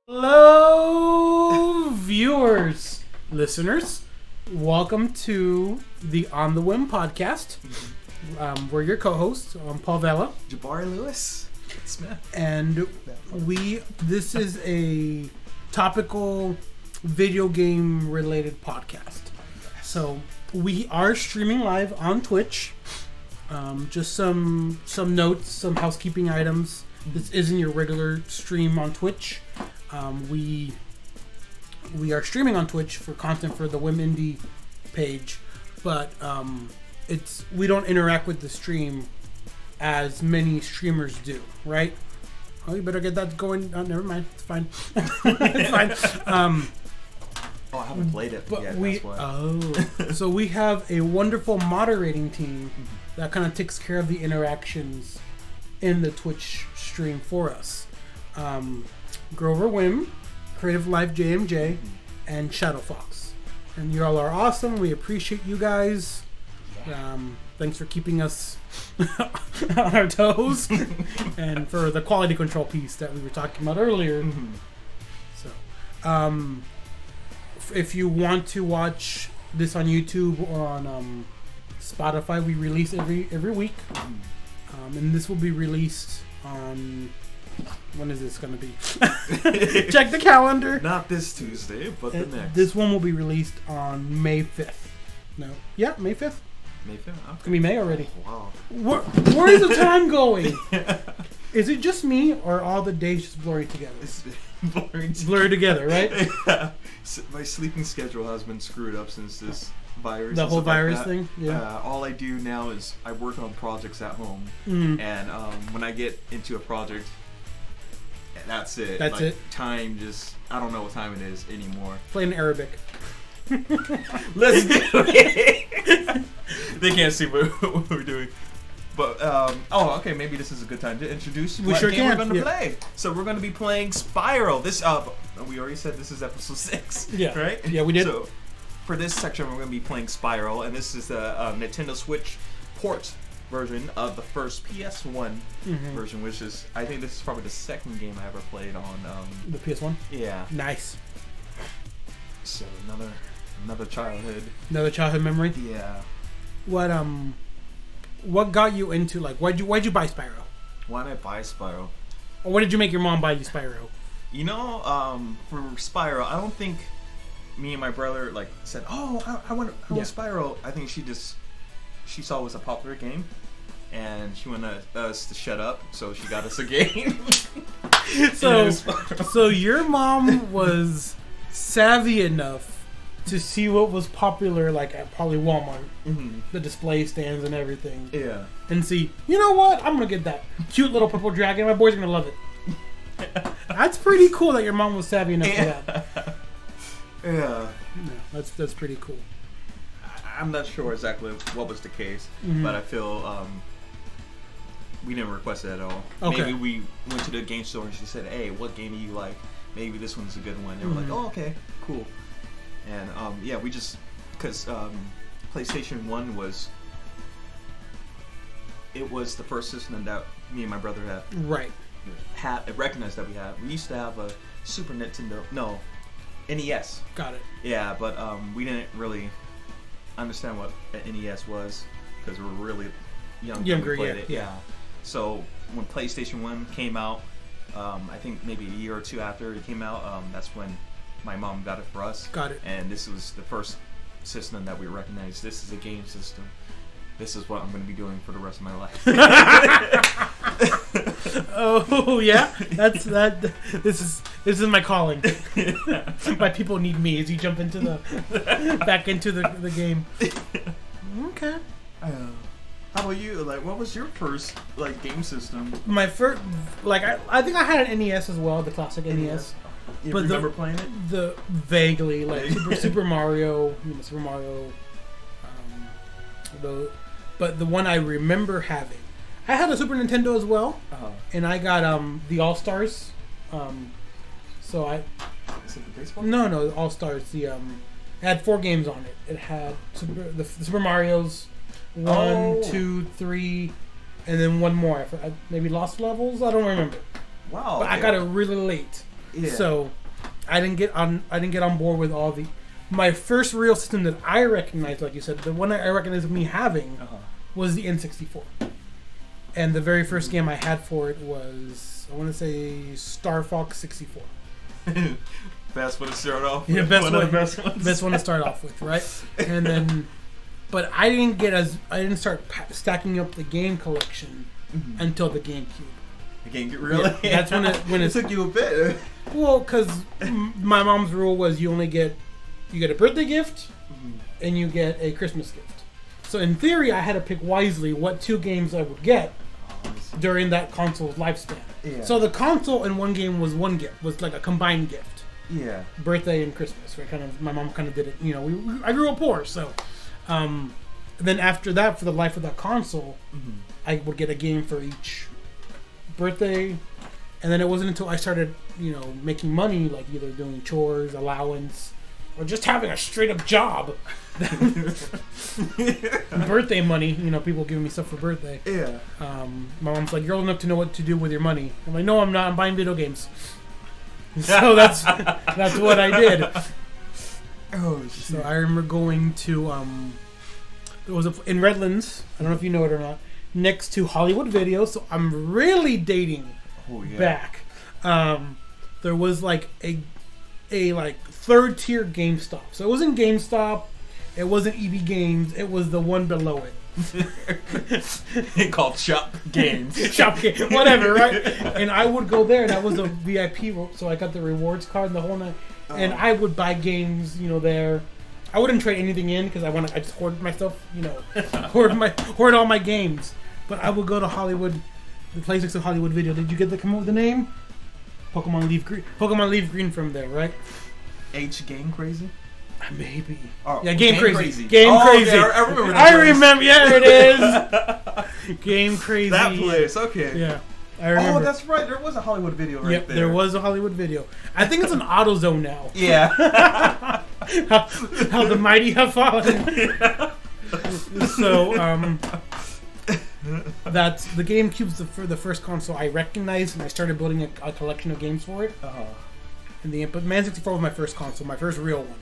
Hello, viewers, listeners. Welcome to the On the Whim podcast. We're your co-hosts. I'm Paul Vella. Jabari Lewis Smith. And this is a topical video game related podcast. So we are streaming live on Twitch. Just some notes, some housekeeping items. This isn't your regular stream on Twitch. We are streaming on Twitch for content for the Whim Indie page, but we don't interact with the stream as many streamers do, right? Oh, you better get that going. Oh, never mind, it's fine. It's fine. I haven't played it but yet. That's why. So we have a wonderful moderating team that kind of takes care of the interactions in the Twitch stream for us. Grover Whim, Creative Life JMJ, and Shadow Fox. And you all are awesome. We appreciate you guys. Thanks for keeping us on our toes and for the quality control piece that we were talking about earlier. So, if you want to watch this on YouTube or on Spotify, we release every week. And this will be released on... When is this going to be? Check the calendar. Not this Tuesday, but the next. This one will be released on May 5th. No. Yeah, May 5th. May 5th? Okay. It's going to be May already. Wow. Where is the time going? Is it just me, or are all the days just blurry together? It's blurry together, right? Yeah. My sleeping schedule has been screwed up since this virus. The whole virus thing? Yeah. All I do now is I work on projects at home. And when I get into a project... That's it. That's it. Time just... I don't know what time it is anymore. Playing Arabic. Let's do it! They can't see what we're doing. But, okay, maybe this is a good time to introduce what game we're going to play. So we're going to be playing Spyro. This, we already said this is episode 6, right? Yeah, we did. So, for this section, we're going to be playing Spyro, and this is the Nintendo Switch port version of the first PS1 version, which is, I think this is probably the second game I ever played on the PS1. Yeah. Nice. So another childhood. Another childhood memory. Yeah. What got you into, like, why'd you buy Spyro? Why did I buy Spyro? Or what did you make your mom buy you Spyro? You know, for Spyro, I don't think me and my brother like said, "Oh, I want Spyro." I think she saw it was a popular game, and she wanted us to shut up, so she got us a game. So your mom was savvy enough to see what was popular, like at probably Walmart, the display stands and everything. Yeah. And see, you know what? I'm gonna get that cute little purple dragon. My boy's gonna love it. That's pretty cool that your mom was savvy enough for that. Yeah. That's pretty cool. I'm not sure exactly what was the case, but I feel we didn't request it at all. Okay. Maybe we went to the game store and she said, "Hey, what game do you like? Maybe this one's a good one." And we're like, "Oh, okay, cool." And we just because PlayStation 1 was the first system that me and my brother had recognized that we had. We used to have a Super Nintendo, NES. Got it. Yeah, but we didn't really understand what an NES was because we were really younger. Yeah. So when PlayStation 1 came out, I think maybe a year or two after it came out, that's when my mom got it for us. Got it. And this was the first system that we recognized. This is a game system. This is what I'm going to be doing for the rest of my life. Oh yeah, that's that. This is my calling. My people need me as you jump into back into the game. Okay. How about you? Like, what was your first game system? My first, I think I had an NES as well, the classic NES. You remember playing it? The vaguely Super Mario, Super Mario. But the one I remember having, I had a Super Nintendo as well, and I got the All Stars. So I. Is it the baseball? No, All Stars. It had 4 games on it. It had the Super Mario's, 1, 2, 3, and then one more. Maybe Lost Levels. I don't remember. Wow. But I got it really late, so I didn't get on board with all the. My first real system that I recognized, like you said, the one I recognized me having was the N64, and the very first game I had for it was, I want to say, Star Fox 64. Best one to start off with. Yeah, best one to start off with, right? And then, but I didn't start stacking up the game collection until the GameCube. The GameCube, really? Yeah, that's when it took you a bit. Well, because my mom's rule was you get a birthday gift and you get a Christmas gift. So in theory, I had to pick wisely what 2 games I would get during that console's lifespan. Yeah. So the console in one game was one gift, was like a combined gift. Yeah. Birthday and Christmas, right? My mom kind of did it. You know, I grew up poor, so. Then after that, for the life of that console, I would get a game for each birthday, and then it wasn't until I started, making money, like either doing chores, allowance, or just having a straight up job. Birthday money, people giving me stuff for birthday. Yeah. My mom's like, "You're old enough to know what to do with your money." I'm like, "No, I'm not. I'm buying video games." So that's what I did. Oh shit. So I remember going to there was in Redlands. I don't know if you know it or not. Next to Hollywood Video, so I'm really dating back. There was like a third tier GameStop. So it wasn't GameStop, it wasn't EB Games, it was the one below it. Called Shop Games. Shop Games, whatever, right? And I would go there, and I was a VIP, so I got the rewards card and the whole night. And I would buy games, there. I wouldn't trade anything in because I just hoarded myself, hoard all my games. But I would go to Hollywood, the place next to Hollywood Video. Did you get come up with the name? Pokemon Leaf Green from there, right? H Game Crazy? Maybe. Oh, yeah, Game Crazy. Game Crazy. Okay, I remember that I place. remember. Yeah, it is. Game Crazy. That place. Okay. Yeah. I remember. Oh, that's right. There was a Hollywood Video right there. There was a Hollywood Video. I think it's an AutoZone now. Yeah. how the mighty have fallen. So, that's the GameCube's the first console I recognized, and I started building a collection of games for it. But Man 64 was my first console, my first real one.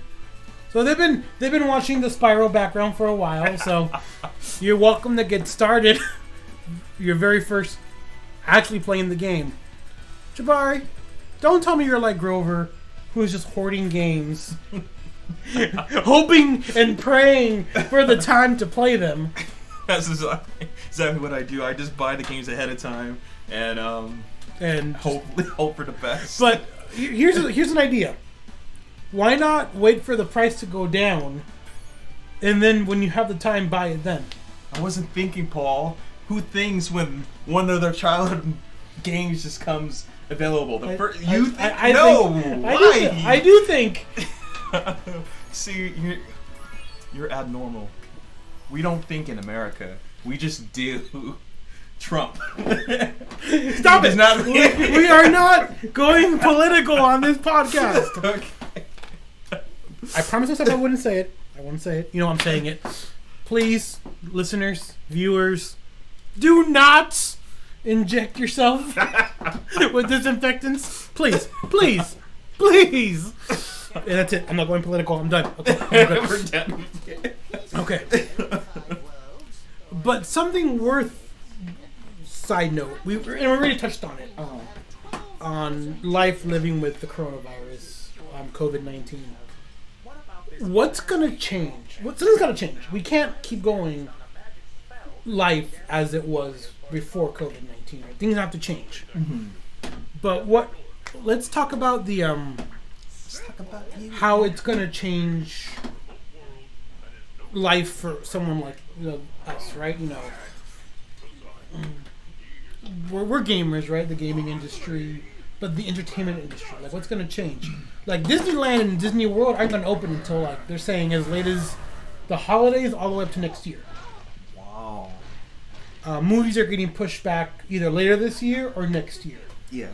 So they've been watching the Spyro background for a while. So you're welcome to get started. Your very first actually playing the game. Jabari, don't tell me you're like Grover, who's just hoarding games, hoping and praying for the time to play them. That's exactly what I do. I just buy the games ahead of time and hope for the best. But here's an idea. Why not wait for the price to go down, and then when you have the time, buy it then? I wasn't thinking, Paul. Who thinks when one of their childhood games just comes available? I do think. See, you're abnormal. We don't think in America. We just do. Trump. Stop it! We are not going political on this podcast. Okay. I promised myself I wouldn't say it. I wouldn't say it. I'm saying it. Please, listeners, viewers, do not inject yourself with disinfectants. Please. And that's it. I'm not going political. I'm done. Okay. We're done. Okay. But something worth side note. We already touched on it. On life living with the coronavirus, COVID-19. What's gonna change? Something's gotta change. We can't keep going life as it was before COVID-19. Right? Things have to change. Mm-hmm. But let's talk about the how it's gonna change life for someone like us, right? We're gamers, right? The gaming industry, but the entertainment industry, like what's gonna change? Like Disneyland and Disney World aren't gonna open until like they're saying as late as the holidays all the way up to next year. Wow. Movies are getting pushed back either later this year or next year. Yes.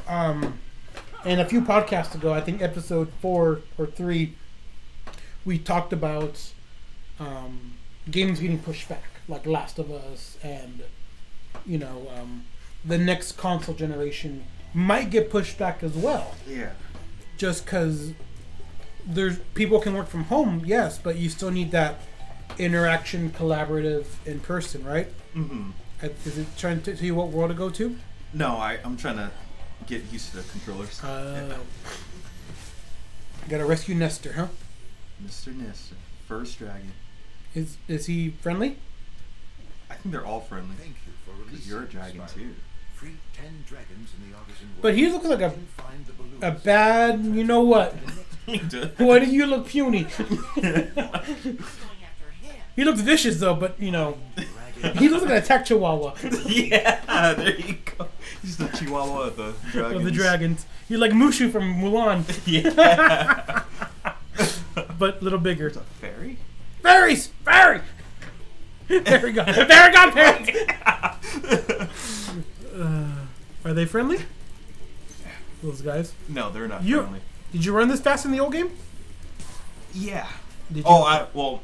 And a few podcasts ago, I think episode 4 or 3, we talked about games getting pushed back, like Last of Us, and the next console generation might get pushed back as well. Yeah. Just because there's people can work from home, yes, but you still need that interaction, collaborative, in person, right? Mm-hmm. Is it trying to tell you what world to go to? No, I'm trying to get used to the controllers. Gotta rescue Nestor, huh? Mr. Nestor, first dragon. Is he friendly? I think they're all friendly. Thank you for releasing You're a dragon Spyro. too. Free 10 dragons in the artisan world. But he looks like Find the balloons. a bad, you know what? Why do you look puny? He looks vicious though, but he looks like an attack chihuahua. Yeah, there you go. He's the chihuahua of the dragons. Of the dragons. You're like Mushu from Mulan. Yeah. But a little bigger. There's a fairy? Fairies! Fairy! There we go. Fairy got parents! Are they friendly? Those guys? No, they're not friendly. Did you run this fast in the old game? Yeah. Did you?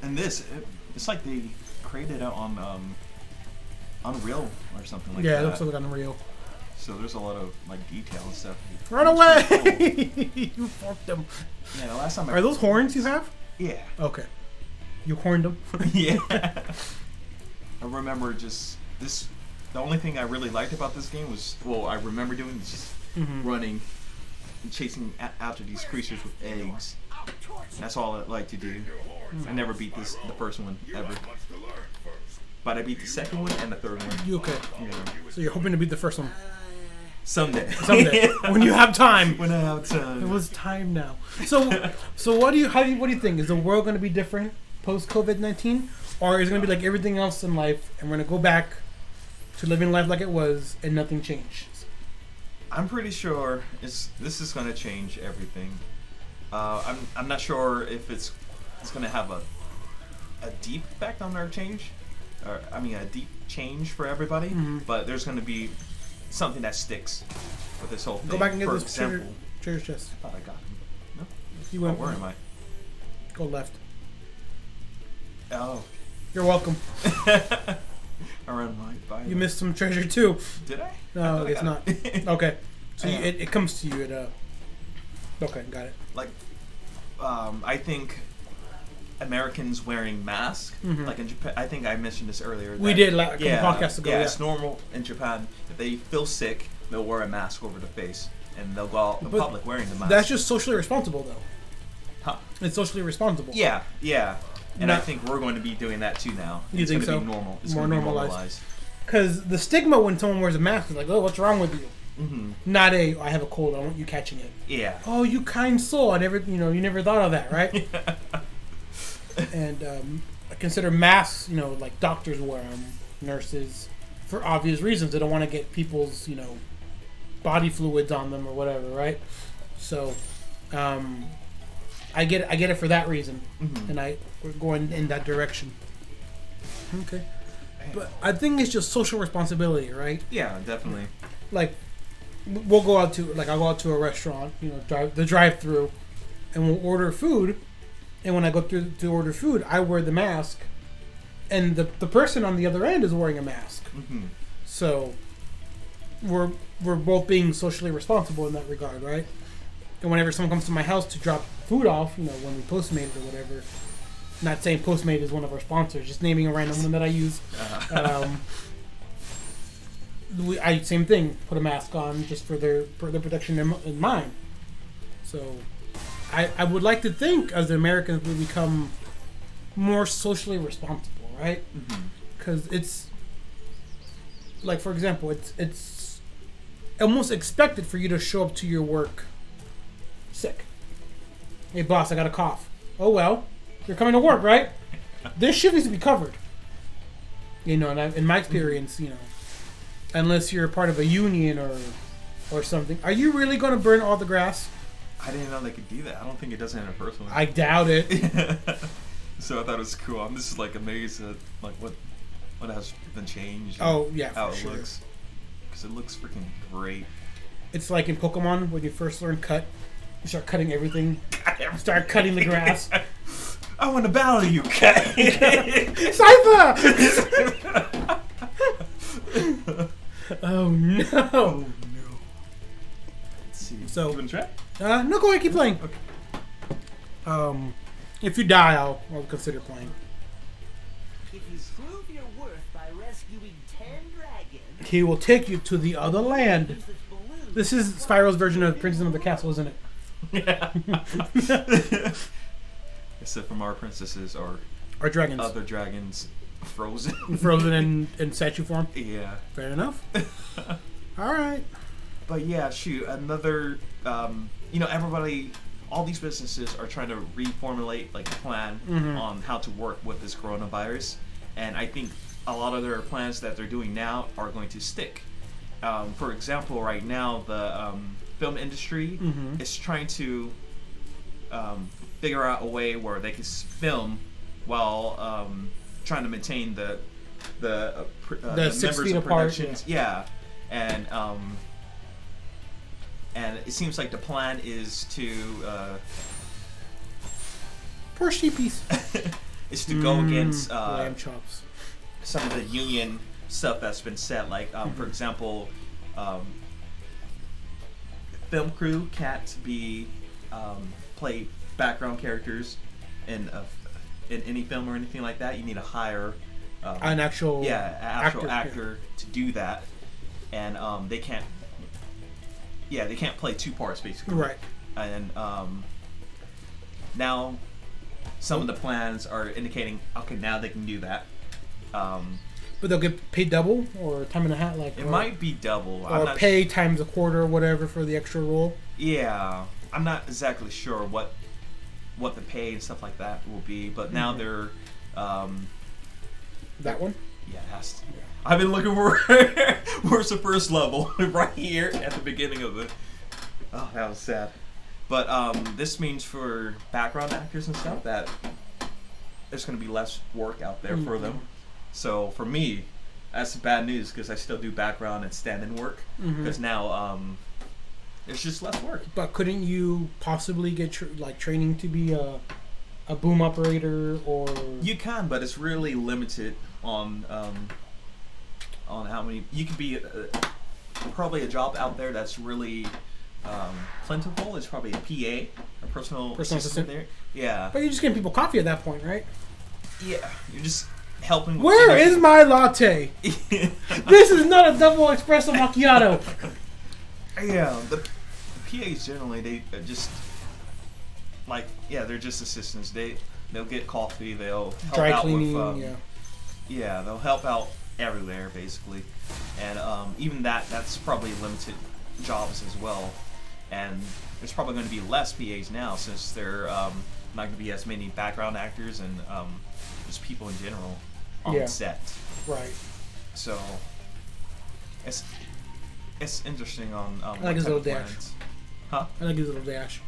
And this, it's like they created it on Unreal or something like that. Yeah, it looks like Unreal. So there's a lot of like detail and stuff. Run away! You fucked them. Yeah, the last time Are those horns you have? Yeah. Okay. You horned them? Yeah. I remember just this. The only thing I really liked about this game was, I remember doing is just running and chasing after these creatures with eggs. That's all I like to do. I never beat the first one ever. But I beat the second one and the third one. You okay? Yeah. So you're hoping to beat the first one? Someday. When you have time. When I have time. It was time now. So what do you think? Is the world going to be different post COVID-19, or is it going to be like everything else in life, and we're going to go back to living life like it was and nothing changes? I'm pretty sure this is going to change everything. I'm not sure if it's going to have a deep effect on our change, a deep change for everybody. Mm-hmm. But there's going to be something that sticks with this whole thing. Go back and get for this example, treasure chest. I thought I got him. No. You went. Where am I? Go left. Oh. You're welcome. I ran right by you missed some treasure too. Did I? No, it's not. Okay. So it comes to you at Okay, got it. Like, I think Americans wearing masks, like in Japan. I think I mentioned this earlier. We did a couple podcasts ago. Yeah, it's normal in Japan. If they feel sick, they'll wear a mask over the face, and they'll go out in public wearing the mask. That's just socially responsible, though. Huh? It's socially responsible. Yeah. And I think we're going to be doing that too now. You think so? Be normal. It's more going to be normalized. Because the stigma when someone wears a mask is like, oh, what's wrong with you? Mm-hmm. Not I have a cold. I don't want you catching it. Yeah. Oh, you kind soul. I never, you never thought of that, right? And I consider masks, like doctors wear them, nurses, for obvious reasons. They don't want to get people's, body fluids on them or whatever, right? So, I get it for that reason, and we're going in that direction. Okay, but I think it's just social responsibility, right? Yeah, definitely. Like, I'll go out to a restaurant, drive-through, and we'll order food. And when I go through to order food, I wear the mask, and the person on the other end is wearing a mask. Mm-hmm. So we're both being socially responsible in that regard, right? And whenever someone comes to my house to drop food off, when we Postmate it or whatever, not saying Postmate is one of our sponsors, just naming a random one that I use. Same thing, put a mask on just for their protection in mind. So I would like to think as Americans we become more socially responsible, right? Because it's like, for example, it's almost expected for you to show up to your work sick. Hey boss, I got a cough. Oh well, you're coming to work, right? This shit needs to be covered. And in my experience, unless you're a part of a union or something, are you really going to burn all the grass? I didn't know they could do that. I don't think it does it in a personal. I doubt it. So I thought it was cool. I'm just amazed at what has been changed. Oh yeah, how for it sure. looks, because it looks freaking great. It's like in Pokemon when you first learn cut, you start cutting everything. Start cutting the grass. I want to battle you, okay? Cypher! Oh no! Oh no. Let's see. So- you want to try? No, go ahead, keep playing. Okay. If you die, I'll consider playing. If you prove your worth by rescuing 10 dragons, He will take you to the other land. use this balloon. This is Spyro's version of Princess of the Castle, isn't it? Yeah. Except from our princesses or Or dragons. other dragons frozen. Frozen in statue form. Yeah. Fair enough. Alright. But yeah, shoot, another, everybody, all these businesses are trying to reformulate like a plan on how to work with this coronavirus. And I think a lot of their plans that they're doing now are going to stick. For example, right now, the film industry is trying to figure out a way where they can film while trying to maintain the 6 members feet of apart, productions. Yeah. And it seems like the plan is to Poor sheepies. go against Lamb chops. some of the union stuff that's been set. Like, for example, film crew can't be play background characters in any film or anything like that. You need to hire An actual actor to do that, and they can't play two parts basically. Right. And now some of the plans are indicating, okay, now they can do that. But they'll get paid double or time and a half, like It might be double. or pay times a quarter or whatever for the extra role. Yeah, I'm not exactly sure what the pay and stuff like that will be, but now they're That one? yeah, it has to. I've been looking for where's the first level right here at the beginning of it. Oh, that was sad. But this means for background actors and stuff that there's going to be less work out there for them. So for me, that's bad news because I still do background and stand-in work. Because now there's just less work. But couldn't you possibly get training to be a boom operator or? You can, but it's really limited on how many. You could be probably a job out there that's really plentiful. Is probably a PA, a personal assistant there. Yeah. But you're just getting people coffee at that point, right? Yeah, you're just helping. Where is my latte? This is not a double espresso macchiato. Yeah, the PAs generally they just they're just assistants. They'll get coffee. They'll help Dry out cleaning. with they'll help out everywhere basically, and even that's probably limited jobs as well. And there's probably going to be less PAs now since there not going to be as many background actors and just people in general on set. Right. So it's interesting on I like his little dash. Huh? I like his little dash.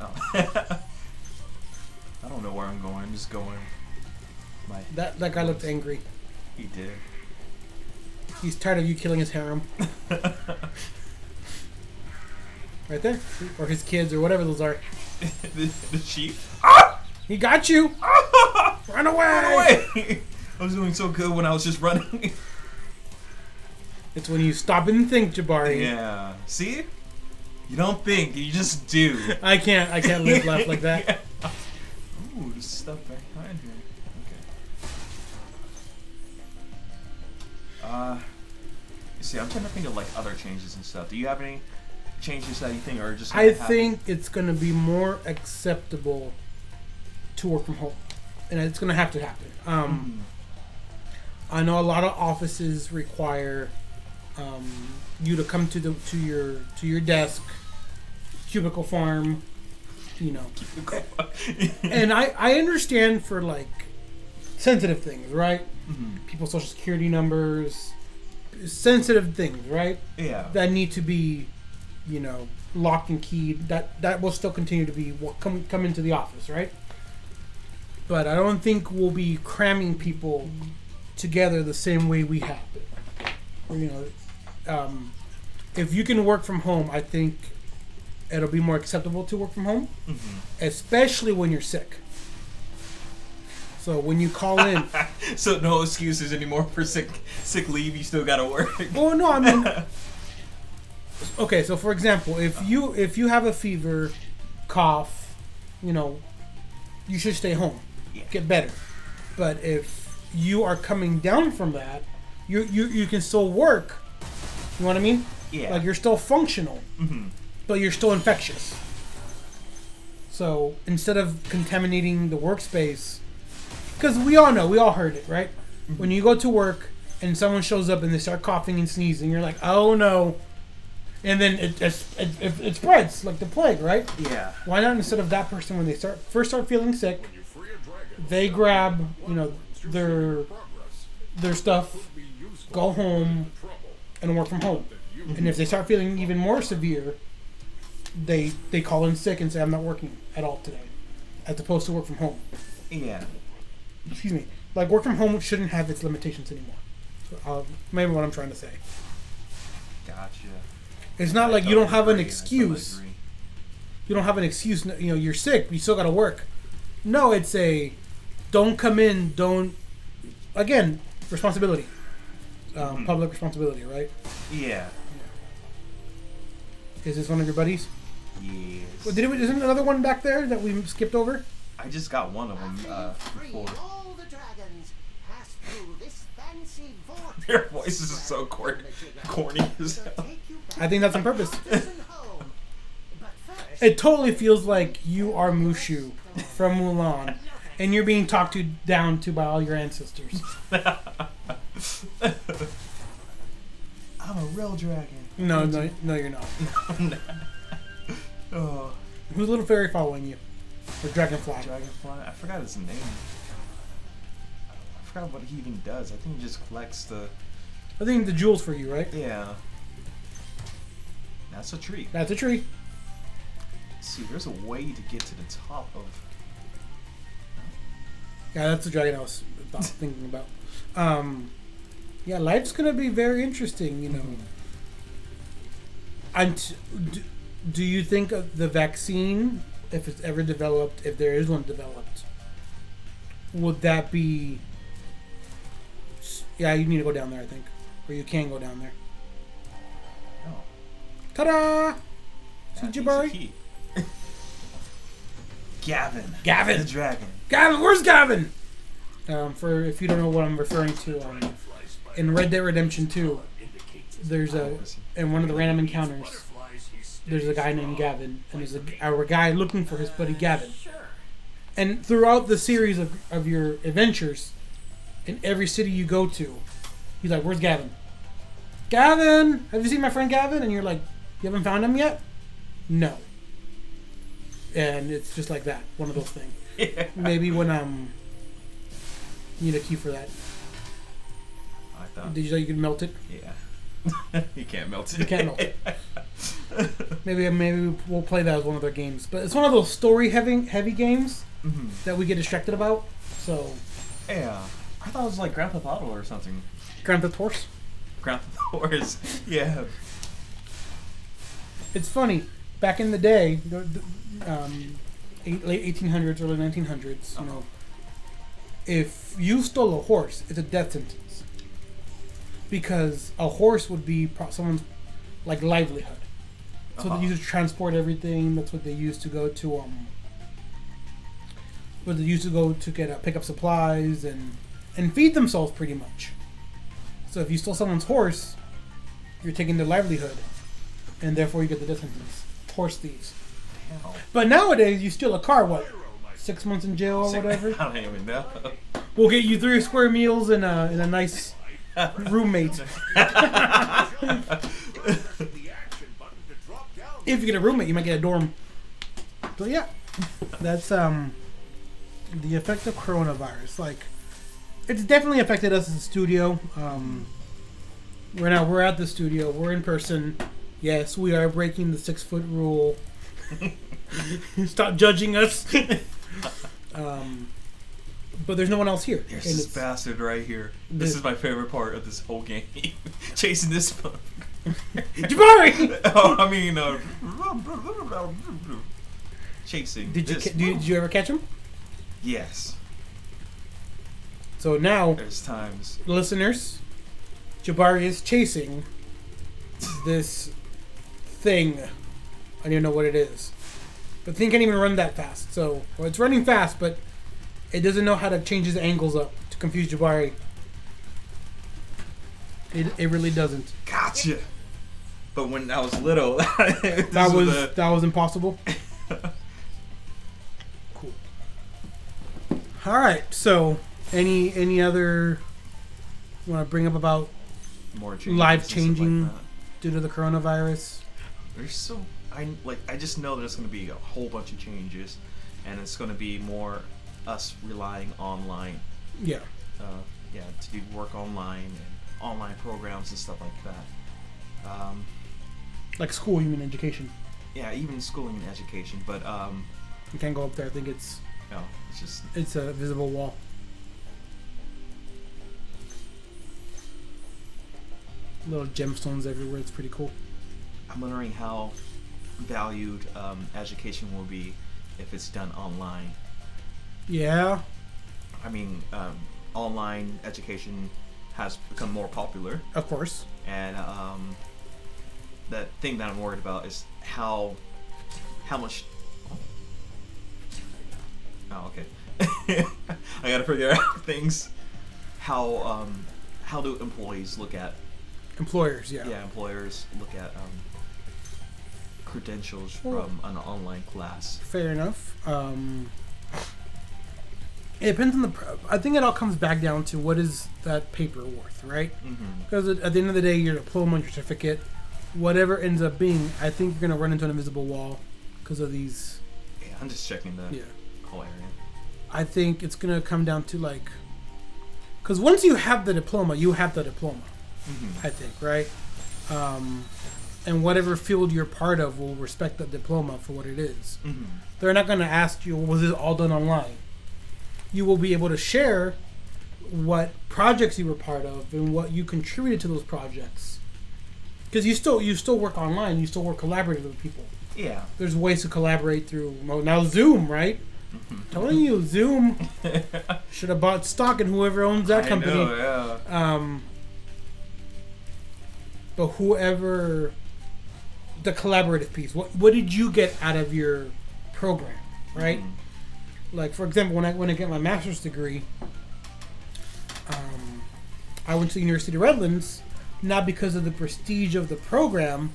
Oh. I don't know where I'm going. I'm just going. That guy looked angry. He did. He's tired of you killing his harem. Right there. Or his kids or whatever those are. the chief. He got you! Run away! Run away! I was doing so good when I was just running. It's when you stop and think, Jabari. Yeah. See? You don't think, you just do. I can't live life like that. Yeah. Ooh, there's stuff behind here. Okay. See, I'm trying to think of like other changes and stuff. Do you have any changes that you think are just I think it's going to be more acceptable to work from home. And it's going to happen. I know a lot of offices require you to come to your desk, cubicle farm, and I understand for like sensitive things, right? People's social security numbers, sensitive things, right? Yeah. That need to be, locked and keyed. That will still continue to be come into the office, right? But I don't think we'll be cramming people together the same way we have been. If you can work from home, I think it'll be more acceptable to work from home, especially when you're sick. So when you call in, So no excuses anymore for sick leave. You still gotta work. oh no, I mean, okay. So for example, if you have a fever, cough, you should stay home, get better. But if you are coming down from that, you can still work. You know what I mean? Yeah. Like you're still functional, but you're still infectious. So instead of contaminating the workspace, because we all heard it, right? When you go to work and someone shows up and they start coughing and sneezing, you're like, oh no. And then it spreads like the plague, right? Yeah. Why not instead of that person when they first start feeling sick, they grab their stuff, go home, and work from home. And if they start feeling even more severe, they call in sick and say I'm not working at all today, as opposed to work from home. Yeah. Excuse me. Like work from home shouldn't have its limitations anymore. So, maybe what I'm trying to say. Gotcha. It's not like you don't have an excuse. You don't have an excuse. You're sick. You still got to work. No, it's a don't come in. Don't. Again, responsibility. Public responsibility, right? Yeah. Is this one of your buddies? Yes. Isn't another one back there that we skipped over? I just got one of them before. All the dragons pass through this fancy vortex. Their voices are so corny as hell. I think that's on purpose. It totally feels like you are Mushu from Mulan, and you're being talked down to by all your ancestors. I'm a real dragon. No, you're not. Oh. Who's little fairy following you? Or dragonfly? Dragonfly? I forgot his name. I forgot what he even does. I think he just collects the... I think the jewels for you, right? Yeah. That's a tree. That's a tree. Let's see, there's a way to get to the top of... Yeah, that's the dragon I was thinking about. Yeah, life's gonna be very interesting, And do you think of the vaccine, if it's ever developed, if there is one developed, would that be... Yeah, you need to go down there, I think. Or you can go down there. Oh. Ta-da! See That Jabari? piece of key. Gavin. Gavin! The dragon. Gavin! Where's Gavin? For if you don't know what I'm referring to, in Red Dead Redemption 2, there's in one of the random encounters, there's a guy named Gavin, and there's our guy looking for his buddy Gavin. And throughout the series of your adventures, in every city you go to, he's like, where's Gavin? Gavin! Have you seen my friend Gavin? And you're like, you haven't found him yet? No. And it's just like that, one of those things. Yeah. Maybe when you need a key for that. I thought. Did you know you could melt it? Yeah. You can't melt it. You can't melt it. Maybe we'll play that as one of their games. But it's one of those story heavy games that we get distracted about. So. Yeah. I thought it was like Grand Theft Auto or something. Grand Theft Horse? Grand Theft Horse. Yeah. It's funny. Back in the day, late 1800s, early 1900s, if you stole a horse, it's a death sentence. Because a horse would be someone's like livelihood. So they used to transport everything. That's what they used to go to. What they used to go to pick up supplies and feed themselves pretty much. So if you stole someone's horse, you're taking their livelihood, and therefore you get the death sentence. Horse thieves. Damn. But nowadays, you steal a car, what? 6 months in jail or whatever? I don't even know. We'll get you 3 square meals and a nice roommate. If you get a roommate, you might get a dorm. So yeah, that's the effect of coronavirus. Like, it's definitely affected us as a studio. We're at the studio. We're in person. Yes, we are breaking the 6-foot rule. Stop judging us. But there's no one else here. There's this bastard right here. This is my favorite part of this whole game. Chasing this punk. Jabari! Oh, I mean, chasing. Did you ever catch him? Yes. So now, There's times. listeners, Jabari is chasing this thing. I don't even know what it is. The thing can't even run that fast. So, well, it's running fast, but it doesn't know how to change its angles up to confuse Jabari. It really doesn't. Gotcha. But when I was little, that was impossible. Cool. All right. So, any other you want to bring up about more life changing due to the coronavirus? There's I just know there's going to be a whole bunch of changes, and it's going to be more us relying online. Yeah. To do work online and online programs and stuff like that. Like school, you mean education? Yeah, even schooling and education, but you can't go up there. I think it's it's a visible wall. Little gemstones everywhere. It's pretty cool. I'm wondering how valued education will be if it's done online. Yeah. I mean, online education has become more popular. Of course. And the thing that I'm worried about is how much. Oh, okay. I gotta figure out things. How do employees look at employers? Yeah. Yeah, employers look at credentials from an online class. Fair enough. It depends on I think it all comes back down to what is that paper worth, right? Because at the end of the day, your diploma, your certificate, whatever ends up being, I think you're gonna run into an invisible wall because of these. Yeah, I'm just checking the whole area. I think it's gonna come down to because once you have the diploma, you have the diploma. I think, right? And whatever field you're part of will respect that diploma for what it is. They're not going to ask you, was this all done online? You will be able to share what projects you were part of and what you contributed to those projects. Because you still work online, you still work collaboratively with people. Yeah. There's ways to collaborate through, now Zoom, right? Telling you, Zoom should have bought stock in whoever owns that company. I know, yeah. But whoever, the collaborative piece, what did you get out of your program, right? Like, for example, when I get my master's degree, I went to the University of Redlands, not because of the prestige of the program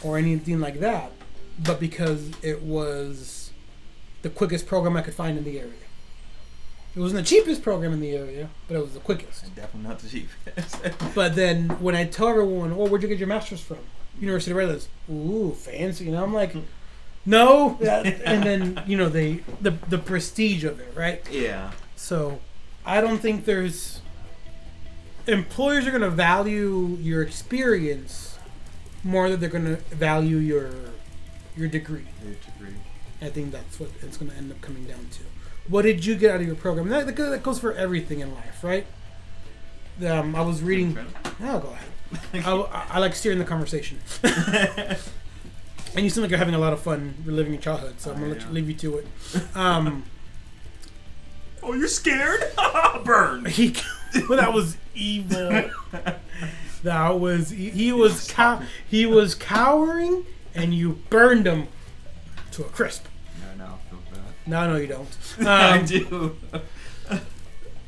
or anything like that, but because it was the quickest program I could find in the area. It wasn't the cheapest program in the area, but it was the quickest. Definitely not the cheapest. But then when I tell everyone, where'd you get your master's from? University of Redlands. Ooh, fancy. And I'm like, no. And then, the prestige of it, right? Yeah. So I don't think employers are going to value your experience more than they're going to value your degree. Your degree. I think that's what it's going to end up coming down to. What did you get out of your program? And that goes for everything in life, right? I was reading. Oh, go ahead. I like steering the conversation. And you seem like you're having a lot of fun reliving your childhood, so I'm going to leave you to it. Oh, you're scared? Burn! Well, that was evil. That was... He was cowering, and you burned him to a crisp. No, I feel bad. No, you don't. I do.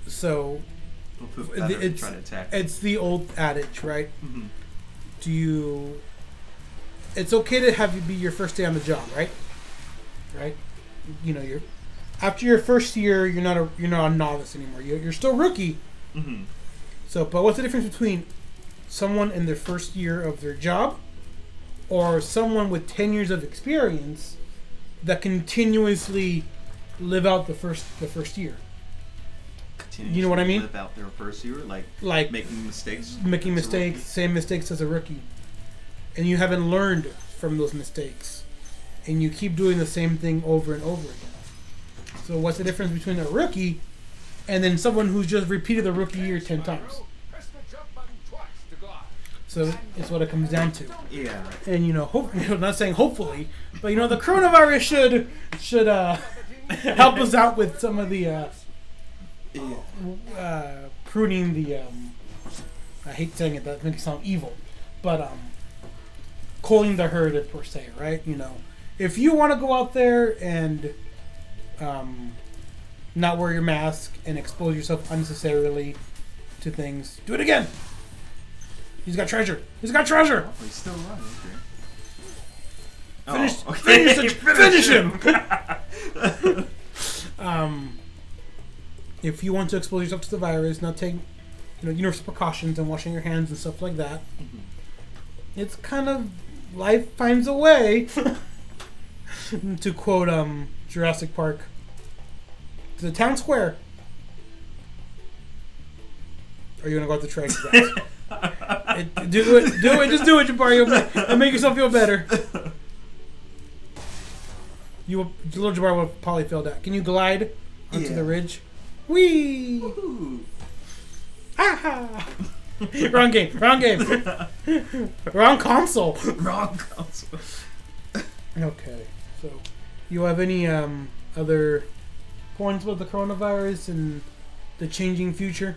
So... It's the old adage, right? It's okay to have you be your first day on the job, right? Right? After your first year, you're not a novice anymore. You're still rookie. So, but what's the difference between someone in their first year of their job or someone with 10 years of experience that continuously live out the first year? You know what I mean? Live out their first year, like making mistakes. Making mistakes, same mistakes as a rookie, and you haven't learned from those mistakes, and you keep doing the same thing over and over again. So what's the difference between a rookie and then someone who's just repeated the rookie year 10 times? So it's what it comes down to. Yeah. And not saying hopefully, but the coronavirus should help us out with some of the pruning the I hate saying it, that makes it sound evil, but culling the herd per se, right? You know, if you want to go out there and not wear your mask and expose yourself unnecessarily to things, do it again. He's got treasure. He's got treasure. Oh, he's still alive. Finish him. If you want to expose yourself to the virus, now take universal precautions and washing your hands and stuff like that. It's kind of life finds a way. To quote Jurassic Park, to the town square. Are you gonna go out to try that? Do it, just do it, Jabari, and make yourself feel better. Little Jabari would have probably failed that. Can you glide onto the ridge? Whee! Ha! Wrong game. Wrong console. Okay, so you have any other points with the coronavirus and the changing future?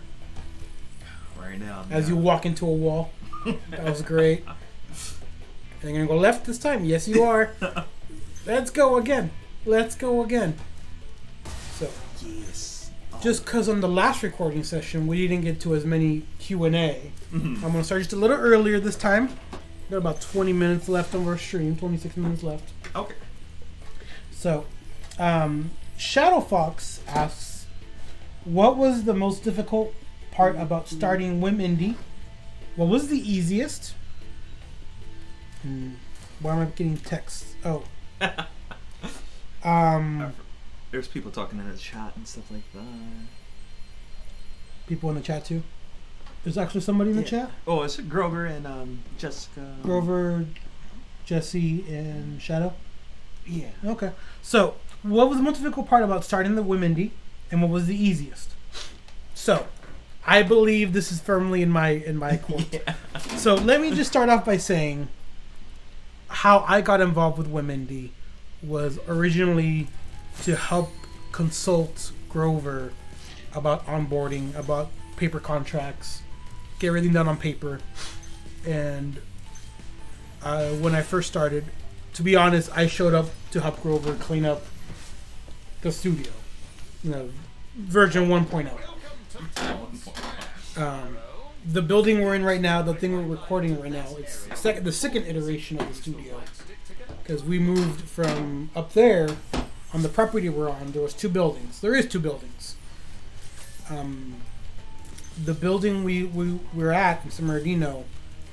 Right now, as you walk into a wall. That was great. Are you gonna go left this time? Yes, you are. Let's go again. So, yes. Just because on the last recording session we didn't get to as many Q&A, I'm gonna start just a little earlier this time. Got about 20 minutes left on our stream. 26 minutes left. Okay. So, Shadow Fox asks, what was the most difficult part about starting Whim Indie? What was the easiest? Why am I getting texts? Oh. There's people talking in the chat and stuff like that. People in the chat too? There's actually somebody in the chat? Oh, it's Grover and Jessica. Grover, Jesse, and Shadow? Yeah. Okay. So, what was the most difficult part about starting the Whim Indie? And what was the easiest? So, I believe this is firmly in my court. Yeah. So let me just start off by saying how I got involved with Whim Indie was originally to help consult Grover about onboarding, about paper contracts, get everything done on paper. And when I first started, to be honest, I showed up to help Grover clean up the studio, version 1.0. The building we're in right now, the thing we're recording right now, it's the second iteration of the studio. Because we moved from up there, on the property we're on, there was two buildings. There is two buildings. The building we're at in San Bernardino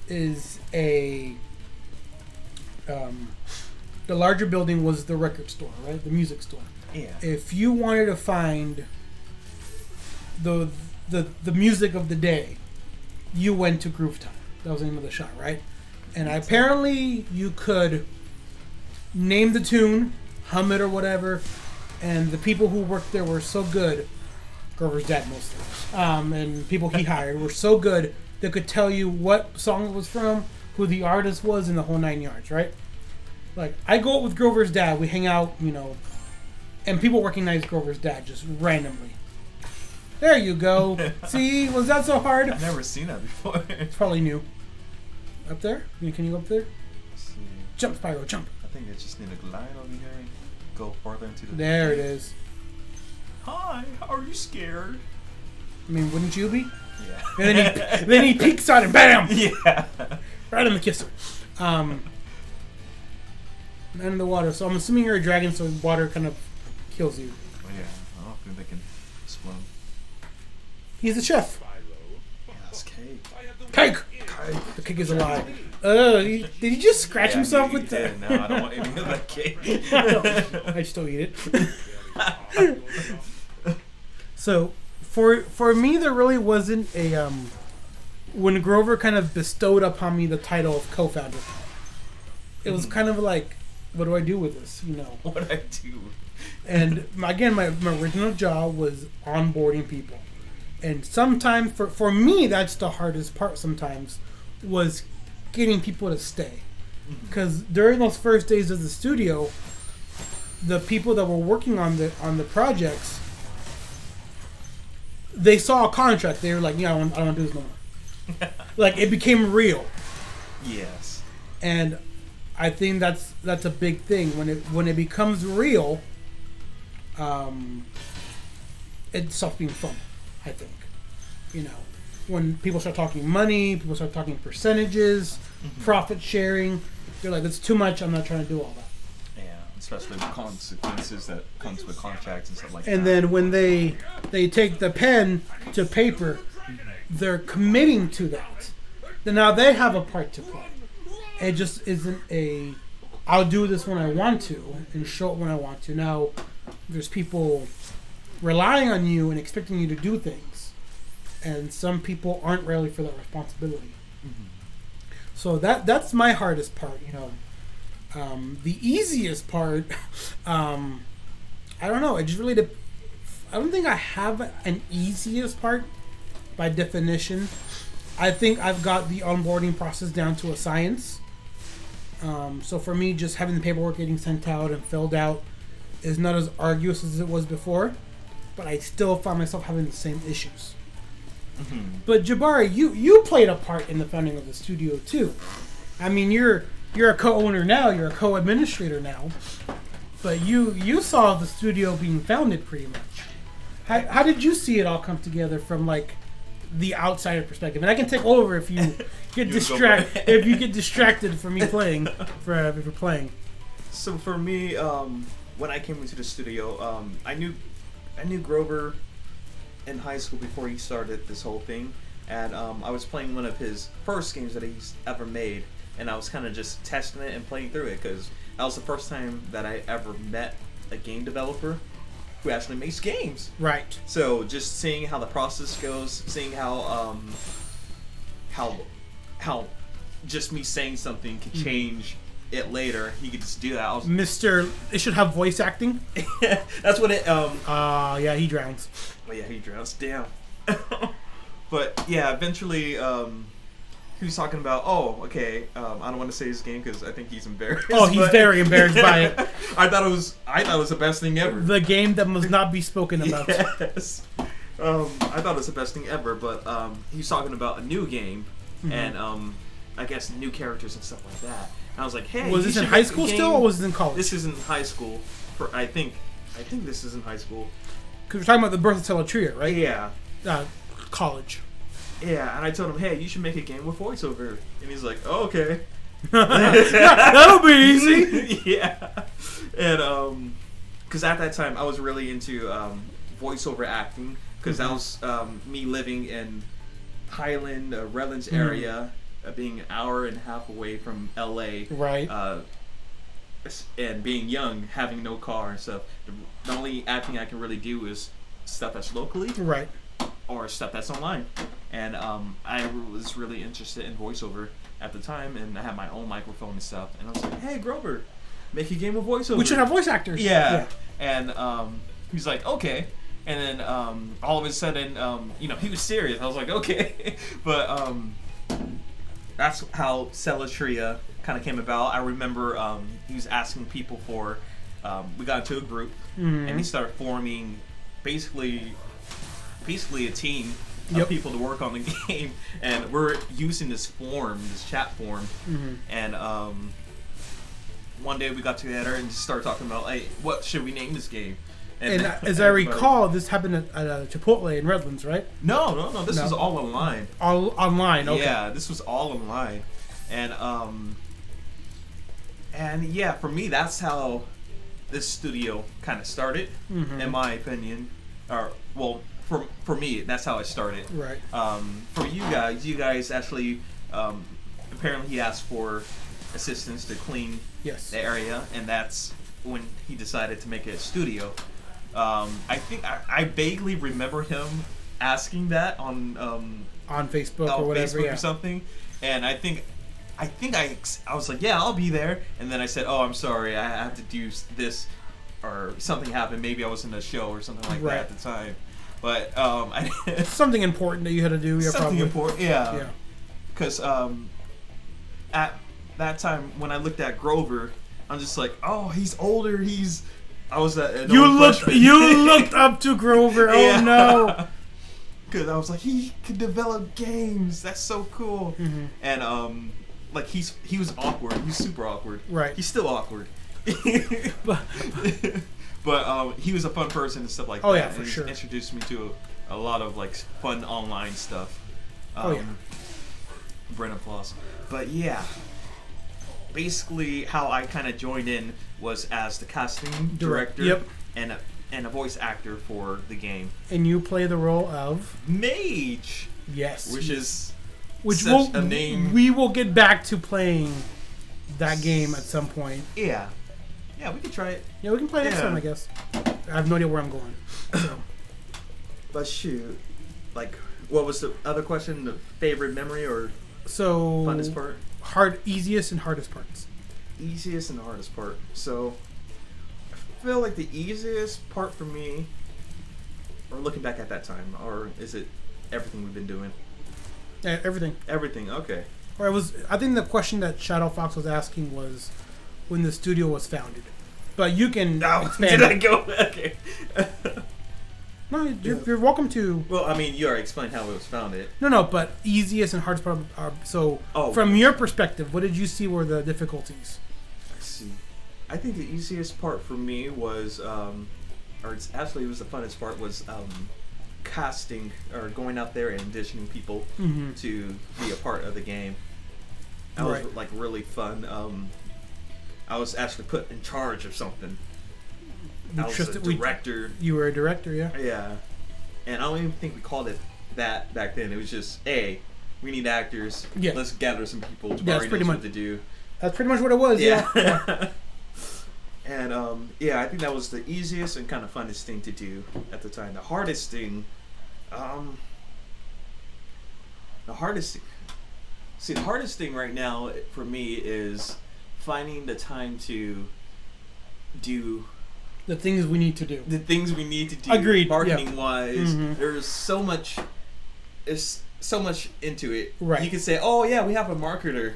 is the larger building was the record store, right? The music store. Yeah. If you wanted to find the music of the day, you went to Groove Time. That was the name of the shop, right? And apparently you could name the tune, hum it or whatever, and the people who worked there were so good, Grover's dad mostly, and people he hired were so good they could tell you what song it was from, who the artist was, and the whole 9 yards, right? Like, I go out with Grover's dad, we hang out, and people recognize Grover's dad just randomly. There you go. See, was that so hard? I've never seen that before. It's probably new. Up there? Can you go up there? Let's see. Jump, Spyro, jump. I think I just need to glide over here and go farther into the... There it is. Hi, are you scared? I mean, wouldn't you be? Yeah. And then he peeks out and BAM! Yeah. Right in the kisser. And in the water. So I'm assuming you're a dragon, so water kind of kills you. Oh yeah. I don't think they can swim. He's the chef. Yeah, it's cake. Cake! The cake is alive. Did he just scratch himself with the... No, I don't want any of that cake. I still eat it. So, for me, there really wasn't a... when Grover kind of bestowed upon me the title of co-founder, it was kind of like, what do I do with this? What I do? And again, my original job was onboarding people. And sometimes, for me, that's the hardest part sometimes, was getting people to stay. Because during those first days of the studio, the people that were working on the projects, they saw a contract. They were like, "Yeah, I don't want to do this no more." Like it became real. Yes. And I think that's a big thing when it becomes real. It stops being fun. I think, when people start talking money, people start talking percentages, profit sharing. They're like, "That's too much. I'm not trying to do all that." Yeah, especially the consequences that comes with contracts and stuff like that. And then when they take the pen to paper, they're committing to that. Then now they have a part to play. It just isn't I'll do this when I want to and show it when I want to. Now, there's people relying on you and expecting you to do things. And some people aren't ready for that responsibility. So that's my hardest part, The easiest part, I don't know. It just really, I don't think I have an easiest part by definition. I think I've got the onboarding process down to a science. So for me, just having the paperwork getting sent out and filled out is not as arduous as it was before, but I still find myself having the same issues. But Jabari, you played a part in the founding of the studio too. I mean, you're a co-owner now, you're a co-administrator now, but you saw the studio being founded pretty much. How did you see it all come together from like the outsider perspective? And I can take over if you get distracted from me playing if you're playing. So for me, when I came into the studio, I knew Grover in high school before he started this whole thing, and I was playing one of his first games that he's ever made, and I was kind of just testing it and playing through it because that was the first time that I ever met a game developer who actually makes games. Right. So just seeing how the process goes, seeing how just me saying something could change it later. He could just do that. It should have voice acting. That's what it. Yeah, he drowns. Well, yeah, he drowns. Damn. But yeah, eventually, he was talking about. Oh, okay. I don't want to say his game because I think he's embarrassed. Oh, he's very embarrassed by it. I thought it was the best thing ever. The game that must not be spoken about. Yes. I thought it was the best thing ever, but he was talking about a new game and I guess new characters and stuff like that. And I was like, hey, was this in high school still, or was this in college? This is in high school. I think this is in high school. Because we're talking about the birth of Teletria, right? Yeah. College. Yeah, and I told him, hey, you should make a game with voiceover. And he's like, oh, okay. That'll be easy. Yeah. And, because at that time, I was really into voiceover acting. Because that was me living in Highland, Redlands area, being an hour and a half away from LA. Right. And being young, having no car and stuff. The only acting I can really do is stuff that's locally. Right. Or stuff that's online. And I was really interested in voiceover at the time, and I had my own microphone and stuff. And I was like, hey, Grover, make a game of voiceover. We should have voice actors. Yeah. And he's like, okay. And then all of a sudden, he was serious. I was like, okay. But that's how Teletria kind of came about. I remember he was asking people for, we got into a group, and he started forming basically a team of people to work on the game. And we're using this chat form. And one day we got together and just started talking about, hey, what should we name this game? And as I recall, this happened at Chipotle in Redlands, right? No. This was all online. All online, okay. Yeah, this was all online. And yeah, for me, that's how this studio kind of started, in my opinion. Or, well, for me, that's how it started. Right. For you guys actually, apparently he asked for assistance to clean the area, and that's when he decided to make it a studio. I think I vaguely remember him asking that on Facebook or whatever, Facebook or something, and I think I was like, yeah, I'll be there, and then I said, oh, I'm sorry, I have to do this, or something happened. Maybe I was in a show or something like that at the time, but something important that you had to do. Yeah, something probably. important, yeah. Because at that time when I looked at Grover, I'm just like, oh, he's older. I was at you looked up to Grover. Oh no. because I was like, he could develop games. That's so cool. Mm-hmm. And like he was awkward. He's super awkward. Right. He's still awkward. But he was a fun person and stuff like that. Oh yeah, for and sure. Introduced me to a lot of like fun online stuff. Oh yeah. Brennan Floss. But yeah, basically how I kind of joined in was as the casting director. Yep. And a voice actor for the game. And you play the role of Mage. yes, Which is such a name. We will get back to playing that game at some point. Yeah. Yeah, we could try it. Yeah, we can play next Yeah. time, I guess. I have no idea where I'm going. So. But shoot, like, what was the other question? The favorite memory or So funnest part? Easiest and hardest parts. Easiest and hardest part. So, I feel like the easiest part for me, or looking back at that time, or is it everything we've been doing? Yeah, everything. Everything, okay. Or I think the question that Shadow Fox was asking was when the studio was founded. But you can expand. Did I go? Okay. No, you're welcome to. Well, I mean, you already explained how it was founded. No, but easiest and hardest part are so. Oh. From your perspective, what did you see were the difficulties? Let's see. I think the easiest part for me was, it was the funnest part was casting or going out there and auditioning people Mm-hmm. to be a part of the game. That was Right. like really fun. I was actually put in charge of something. I was a director. You were a director, yeah. Yeah, and I don't even think we called it that back then. It was just, hey, we need actors. Yeah. Let's gather some people. Yeah, Jabari that's pretty knows much what to do. That's pretty much what it was. Yeah. And I think that was the easiest and kind of funnest thing to do at the time. The hardest thing right now for me is finding the time to do The things we need to do. the things we need to do. Agreed, Marketing wise, Mhm. there's so much into it. Right. You can say, oh yeah, we have a marketer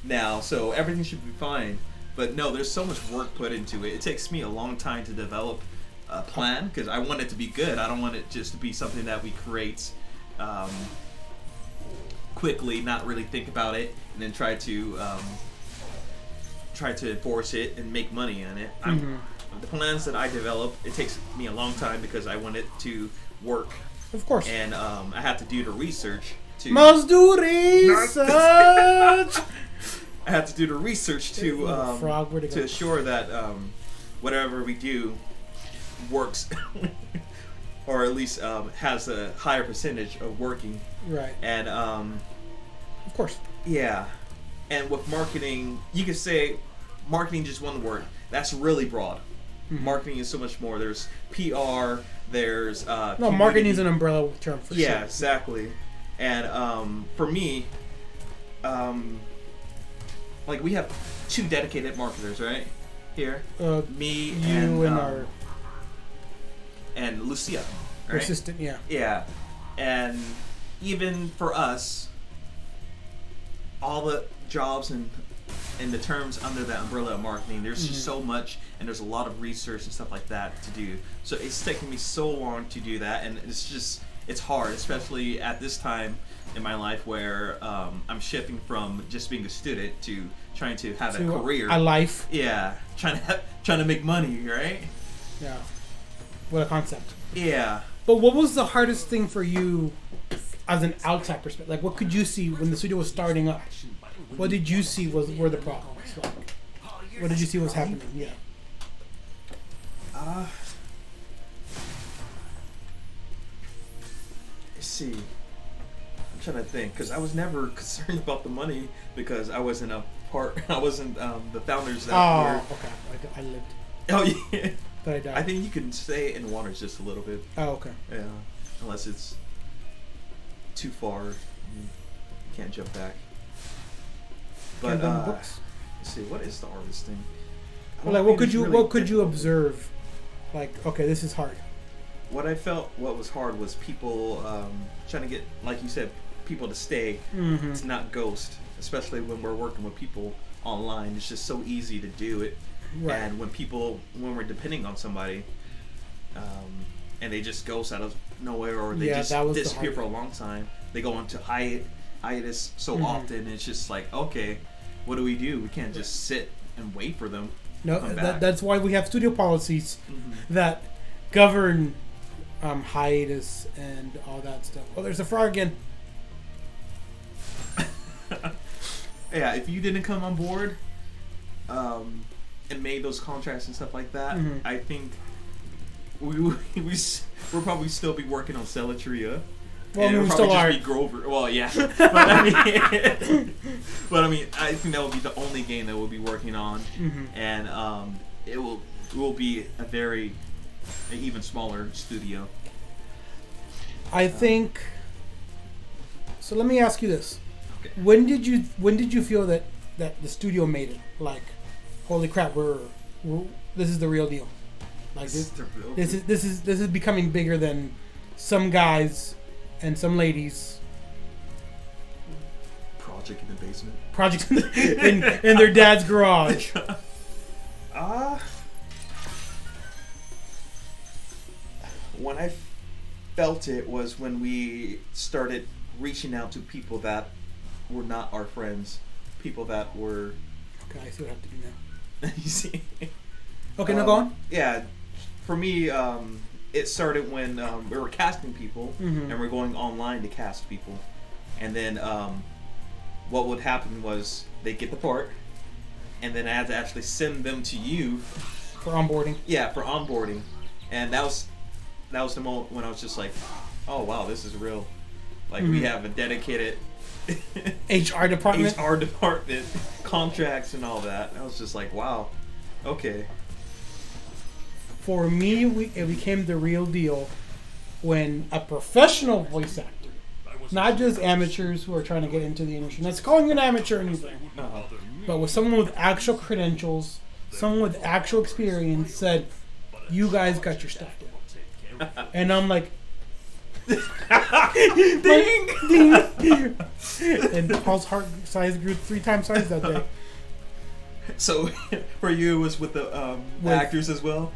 now, so everything should be fine. But no, there's so much work put into it. It takes me a long time to develop a plan because I want it to be good. I don't want it just to be something that we create quickly, not really think about it, and then try to enforce it and make money on it. The plans that I develop, it takes me a long time because I want it to work, Of course. and I have to do the research to. Must do research. I have to do the research to Frog, where'd it go? assure that whatever we do works, or at least has a higher percentage of working. Right. And Of course. yeah, and with marketing, you could say marketing just one word. That's really broad. Mhm. Marketing is so much more. There's PR. There's No, marketing is an umbrella term for sure. yeah, exactly. And for me, like we have 2 dedicated marketers, right? Here, me You and our and Lucia, right? assistant, yeah. Yeah, and even for us, all the jobs and the terms under that umbrella of marketing, there's just so much, and there's a lot of research and stuff like that to do. So it's taken me so long to do that, and it's hard, especially at this time in my life where I'm shifting from just being a student to trying to have a career, a life. Yeah, trying to make money, right? Yeah. What a concept. Yeah. But what was the hardest thing for you as an outside perspective? Like, what could you see when the studio was starting up? What did you see were the problems? Like, what did you see was happening? Yeah. Let's see. I'm trying to think because I was never concerned about the money because I wasn't a part. I wasn't the founders that were. Okay. I lived. Oh yeah. But I died. I think you can stay in water just a little bit. Oh, okay. Yeah. Unless it's too far, you can't jump back. But books. let's see. What is the hardest thing? Well, like, what could you observe? Like, okay, this is hard. What I felt was hard was people trying to get, like you said, people to stay. Mm-hmm. It's not ghost, especially when we're working with people online. It's just so easy to do it. Right. And when we're depending on somebody, and they just ghost out of nowhere, or they just that was disappear for a long time. They go into hiatus so often, it's just like, okay, what do? We can't just sit and wait for them. No, that's why we have studio policies that govern hiatus and all that stuff. Oh, there's a frog again. Yeah, if you didn't come on board and made those contracts and stuff like that, I think we'll probably still be working on Celatria. Well, and we it'll still probably are. just be Grover. Well, yeah. but I mean, I think that will be the only game that we'll be working on, and it will be an even smaller studio. I think. So let me ask you this: Okay. When did you feel that the studio made it? Like, holy crap, we're this is the real deal. Like this is becoming bigger than some guys and some ladies. Project in the basement. Projects in their dad's garage. When I felt it was when we started reaching out to people that were not our friends, people that were. Okay, I see what I have to do now. You see. Okay, now go on. Yeah, for me, it started when we were casting people, and we're going online to cast people, and then what would happen was they get the part, and then I had to actually send them to you For onboarding. Yeah, for onboarding, and that was the moment when I was just like, oh wow, this is real. Like we have a dedicated HR department. HR department, contracts and all that. I was just like, wow, okay. For me, it became the real deal when a professional voice actor, not just amateurs who are trying to get into the industry, that's calling an amateur anything, but with someone with actual credentials, someone with actual experience, said, "You guys got your stuff down," and I'm like, ding, ding. And Paul's heart size grew 3 times size that day. So, for you, it was with the actors as well?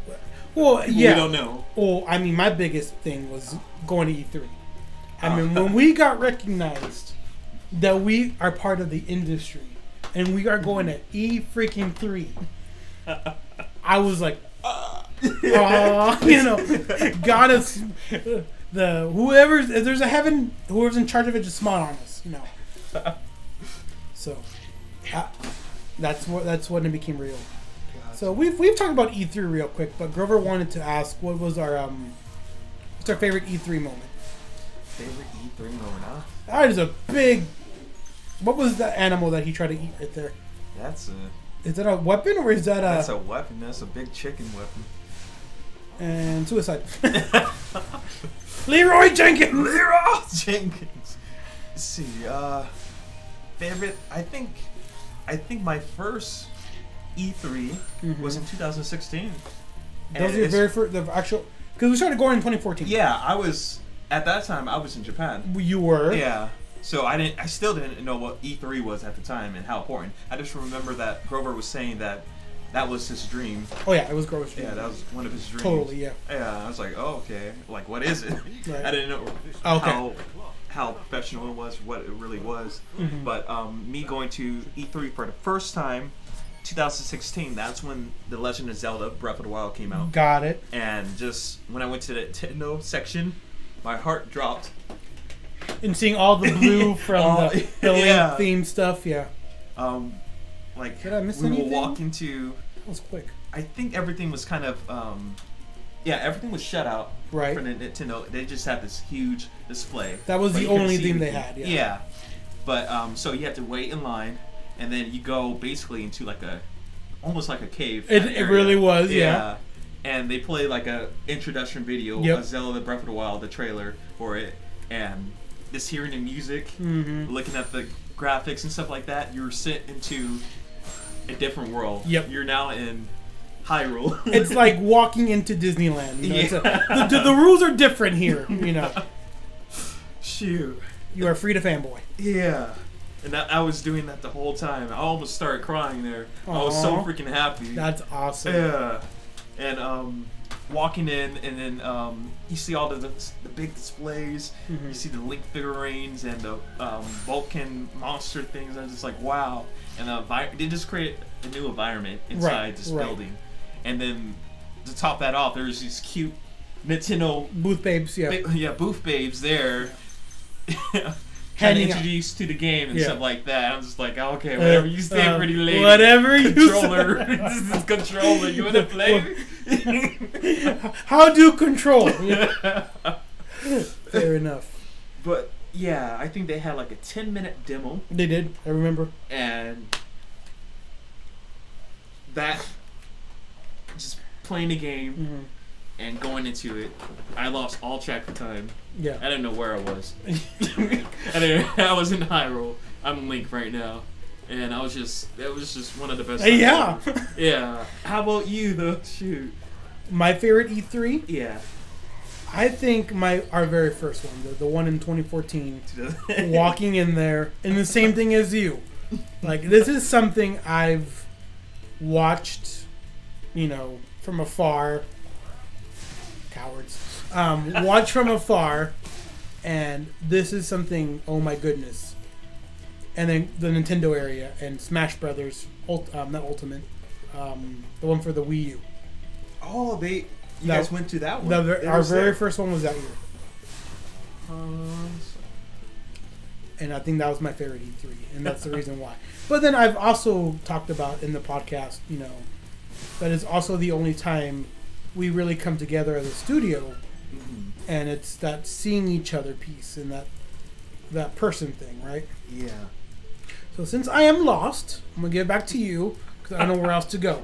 Well, yeah. We don't know. Well, I mean, my biggest thing was going to E3. I mean, when we got recognized that we are part of the industry and we are going to E-freaking-3, I was like, you know, got us. Whoever's in charge of it just smiled on us, you know. So, that's when it became real. So we've talked about E3 real quick, but Grover wanted to ask what was what's our favorite E3 moment? Favorite E3 moment, huh? That is a big. What was that animal that he tried to eat right there? Is that a weapon or is that a? That's a weapon. That's a big chicken weapon. And suicide. Leroy Jenkins. Leroy Jenkins. Let's see. Favorite. I think my first E3 was in 2016. That was your very first, the actual, because we started going in 2014. Yeah, at that time I was in Japan. You were? Yeah. So I still didn't know what E3 was at the time and how important. I just remember that Grover was saying that was his dream. Oh yeah, it was Grover's dream. Yeah, that was one of his dreams. Totally, yeah. Yeah, I was like, oh okay, like what is it? Right. I didn't know how professional it was, what it really was. But me going to E3 for the first time, 2016, that's when The Legend of Zelda Breath of the Wild came out. Got it. And just when I went to the Nintendo section, my heart dropped. And seeing all the blue from the Link theme stuff, yeah. Like, did I miss we anything? will walk into... That was quick. I think everything was kind of... everything was shut out right. for Nintendo. They just had this huge display. That was the only theme they had, yeah. Yeah. But, so you have to wait in line, and then you go basically into almost like a cave. It really was, yeah. And they play like a introduction video of Zelda Breath of the Wild, the trailer for it, and just hearing the music, looking at the graphics and stuff like that, you're sent into a different world. Yep. You're now in Hyrule. It's like walking into Disneyland. You know? The rules are different here, you know. Shoot. You are free to fanboy. Yeah. And I was doing that the whole time. I almost started crying there. Aww. I was so freaking happy. That's awesome. Yeah. And walking in, and then you see all the big displays. Mm-hmm. You see the Link figurines and the Vulcan monster things. I was just like, wow. And they just create a new environment inside this building. And then to top that off, there's these cute Nintendo booth babes, booth babes there. Kind of introduced to the game and stuff like that. I'm just like, okay, whatever you stay pretty late. Whatever you controller. This is controller. You wanna play? How do control? Fair enough. But yeah, I think they had like a 10-minute demo. They did. I remember. And that just playing the game and going into it, I lost all track of time. Yeah. I didn't know where I was. I was in Hyrule. I'm Link right now. And it was just one of the best times ever. Yeah. How about you though? Shoot. My favorite E3? Yeah. I think our very first one, the one in 2014, walking in there, and the same thing as you. Like, this is something I've watched, from afar. Cowards. Watch from afar, and this is something, oh my goodness. And then the Nintendo area and Smash Brothers, not Ultimate, the one for the Wii U. Oh, you guys went to that one. Our very first one was that year. And I think that was my favorite E3, and that's the reason why. But then I've also talked about in the podcast, that is also the only time we really come together as a studio, and it's that seeing each other piece and that person thing, right? Yeah. So since I am lost, I'm gonna give it back to you because I don't know where else to go.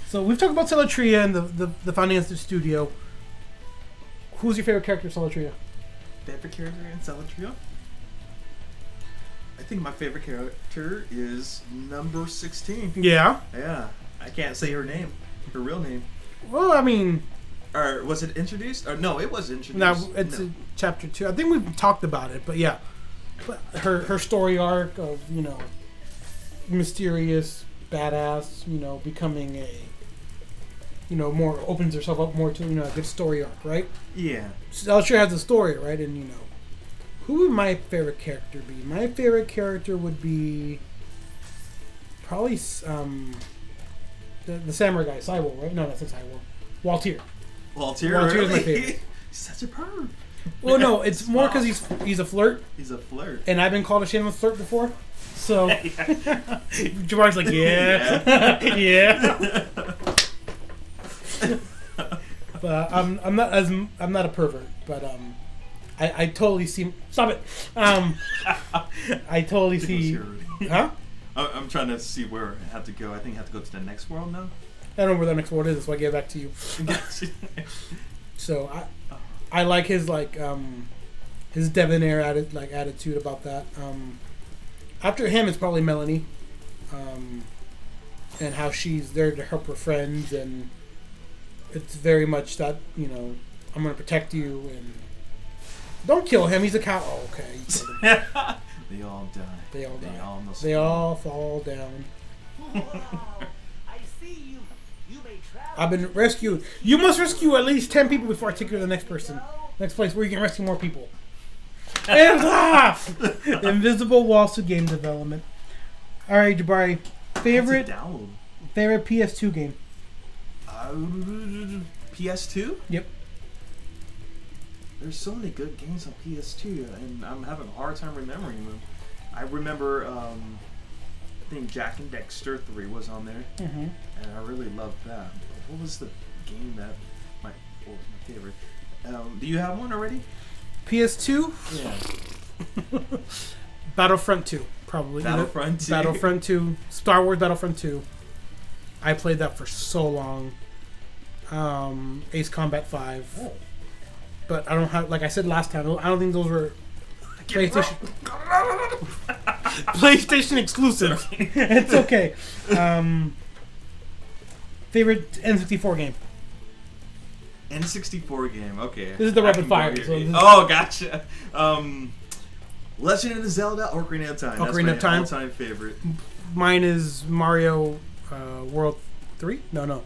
So we've talked about Celatria and the founding of the studio. Who's your favorite character in Celatria? Favorite character in Celatria? I think my favorite character is number 16. Yeah. Yeah. I can't say her name. Her real name. Well, I mean... Or was it introduced? Or no, it was introduced. No, it's in chapter 2. I think we've talked about it, but yeah. Her story arc of, mysterious, badass, becoming a... more opens herself up more to, a good story arc, right? Yeah. Celatria has a story, right? And, who would my favorite character be? My favorite character would be probably the samurai guy, Cywell, right? No, that's not Cywell. Waltier. Waltier really? is my favorite. He's such a perv. Well, no, it's more because he's a flirt. He's a flirt. And I've been called a shameless flirt before. So Jabari's like, yeah. Yeah. But I'm not a pervert, but I totally see. Stop it. I totally see. Huh? I'm trying to see where I have to go. I think I have to go to the next world now. I don't know where the next world is. That's why I gave it back to you. So I like his his debonair attitude about that. After him, it's probably Melanie, and how she's there to help her friends, and it's very much that I'm gonna protect you and don't kill him. He's a cow. Oh, okay. They all die. They all die. They all fall down. Wow. I see you may travel. I've been rescued. You must rescue at least 10 people before I take you to the next person. Next place where you can rescue more people. And invisible walls to game development. All right, Jabari. Favorite PS2 game. PS2? Yep. There's so many good games on PS2, and I'm having a hard time remembering them. I remember, I think Jack and Dexter 3 was on there, and I really loved that. What was the game that was my favorite? Do you have one already? PS2? Yeah. Battlefront 2, probably. Battlefront 2. Battlefront 2. Star Wars Battlefront 2. I played that for so long. Ace Combat 5. Oh. But I don't have, like I said last time, I don't think those were PlayStation exclusive. It's okay. Favorite N64 game? N64 game, okay. This is the rapid fire. So gotcha. Legend of Zelda, Ocarina of Time. Ocarina of Time. That's my all-time favorite. Mine is Mario World 3? No.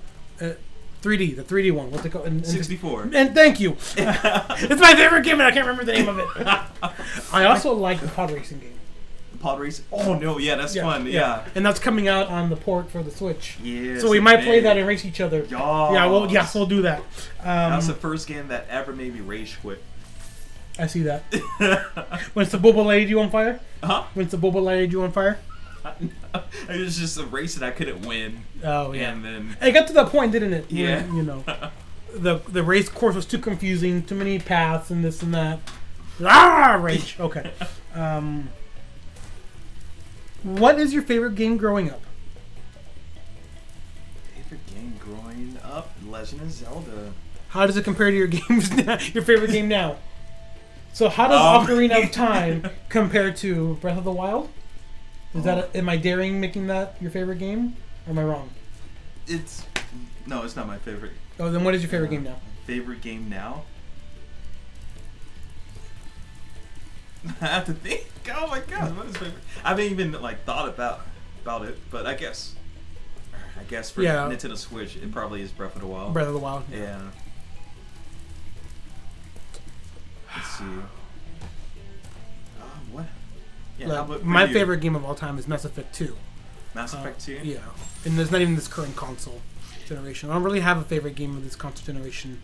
3D, the 3D one. What's it called? 64. And thank you. It's my favorite game, and I can't remember the name of it. I also like the pod racing game. The pod race? Oh, no, yeah, that's fun, yeah. And that's coming out on the port for the Switch. Yes, so we might play that and race each other. Yes. Yeah, we'll do that. That was the first game that ever made me rage quit. I see that. When the boba lighted you on fire? Huh? When the boba lighted you on fire? It was just a race that I couldn't win. Oh, yeah. And then... It got to that point, didn't it? Yeah. Where, you know, the race course was too confusing, too many paths and this and that. Rage. Okay. What is your favorite game growing up? Favorite game growing up? Legend of Zelda. How does it compare to your games now, your favorite game now? So how does Ocarina of Time compare to Breath of the Wild? Am I daring making that your favorite game? Or am I wrong? No, it's not my favorite. Oh, then what is your favorite game now? Favorite game now? I have to think. Oh my god, what is favorite? I haven't even thought about it, but I guess for Nintendo Switch, it probably is Breath of the Wild. Breath of the Wild. Yeah. Let's see. What? Yeah, my favorite game of all time is Mass Effect 2. Mass Effect 2? Yeah. And there's not even this current console generation. I don't really have a favorite game of this console generation.